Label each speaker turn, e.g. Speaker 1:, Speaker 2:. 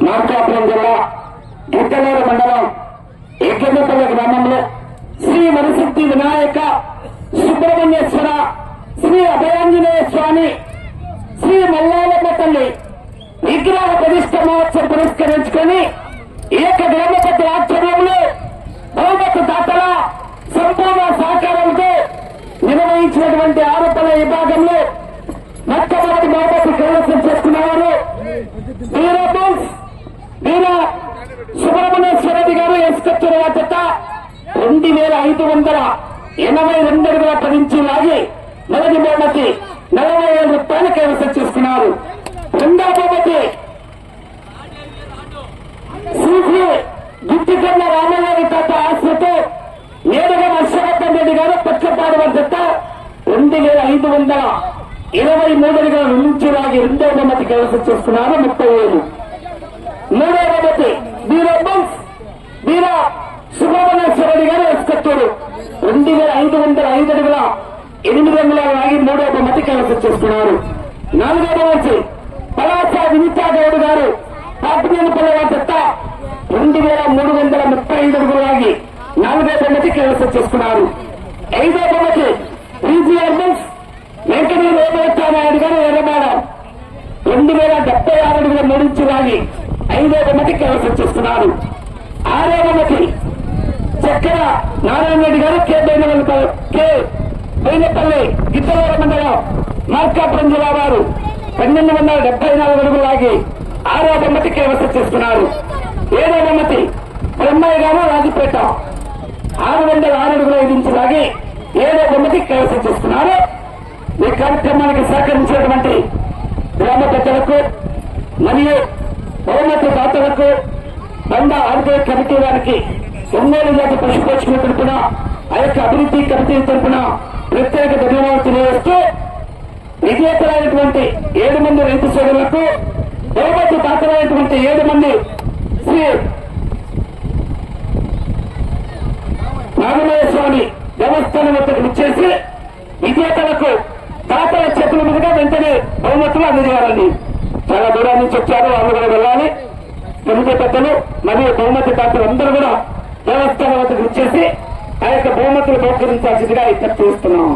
Speaker 1: మార్కాపురం జిల్లా గిట్టలూరు మండలం ఎగ్గన్నపల్లి గ్రామంలో శ్రీ వరసిద్ధి వినాయక సుబ్రహ్మణ్యేశ్వర శ్రీ అభయాంజనేయ స్వామి శ్రీ మల్లాలమ్మ తల్లి విగ్రహ ప్రతిష్ట మహోత్సవం పురస్కరించుకొని ఏక గ్రామ పెద్దల ఆధ్వర్యంలో బహుమతి దాతల సంపూర్ణ సహకారంతో నిర్వహించినటువంటి ఆరోపణ విభాగంలో మొట్టమొదటి బహుమతి కైవసం చేసుకున్నవారు వీర సుబ్రహ్మణ్యేశ్వర రెడ్డి గారు ఎస్కత్తూరు జత 2582 అడుగుల 10 ఇంచులు లాగి మొదటి బహుమతి 40,000 రూపాయలు కైవసం చేసుకున్నారు. రెండవ బహుమతి శ్రీ గుట్టికన్న రామగారి తాత ఆశ్రతో నేరుగా హర్షవర్ధన్ రెడ్డి గారు పచ్చపాడు వారి జత 2523 అడుగుల 2 ఇంచులు లాగి రెండవ బహుమతి కైవసం చేసుకున్నారు 30,000. మూడవ బహుమతి వీర సుబ్రహ్మణ్యేశ్వర రెడ్డి గారు ఎస్కత్తూరు 2505 అడుగుల 8 అంగుళాల లాగి మూడవ బహుమతి కైవసం చేసుకున్నారు. నాలుగవ బహుమతి పలాస వినితా గౌడ్ గారు పాపినేనిపల్లి వారి జత 2335 అడుగులు లాగి 4వ బహుమతి కైవసం చేసుకున్నారు. ఐదవ బహుమతి బీజీఆర్ఎస్ వెంకటేశ్వర నాయుడు గారు ఎర్రబాడ 2076 అడుగుల 3 ఇంచులు లాగి 5వ బహుమతి కైవసం చేసుకున్నారు. ఆరవ బహుమతి చక్కెర నారాయణ రెడ్డి గారు బైనపల్లి గిద్దలూరు మండలం మార్కాపురం జిల్లా వారు 1274 అడుగులు లాగి 6వ బహుమతి కైవసం చేసుకున్నారు. 7వ బహుమతి బ్రహ్మయ్య గారు రాజుపేట 606 అడుగుల 5 ఇంచులు లాగి 7వ బహుమతి కైవసం చేసుకున్నారు. ఈ కార్యక్రమానికి సహకరించినటువంటి గ్రామ పెద్దలకు మరియు బహుమతి దాతలకు బండ ఆర్గయ కమిటీ వారికి ఒంగోలు జాతి పశుపోషణ తరపున ఆ యొక్క అభివృద్ధి కమిటీ తరపున ప్రత్యేక ధన్యవాదాలు తెలియజేస్తూ విజేతలైనటువంటి 7 మంది రైతు సోదరులకు బహుమతి దాతలైనటువంటి 7 మంది శ్రీ నాగమయ్య స్వామి దేవస్థానం వద్దకు ఇచ్చేసి విజేతలకు దాతల చేతుల మీదుగా వెంటనే బహుమతులు అందజేయాలండి. చాలా దూరం నుంచి వచ్చారు, వాళ్ళు కూడా వెళ్ళాలి. కమిటీ పెద్దలు మరియు బహుమతి దాతలు అందరూ కూడా దేవస్థానం వద్దకు ఇచ్చేసి ఆ యొక్క బహుమతులు బహుకరించాల్సిందిగా ఇక్కడ చేస్తున్నాం.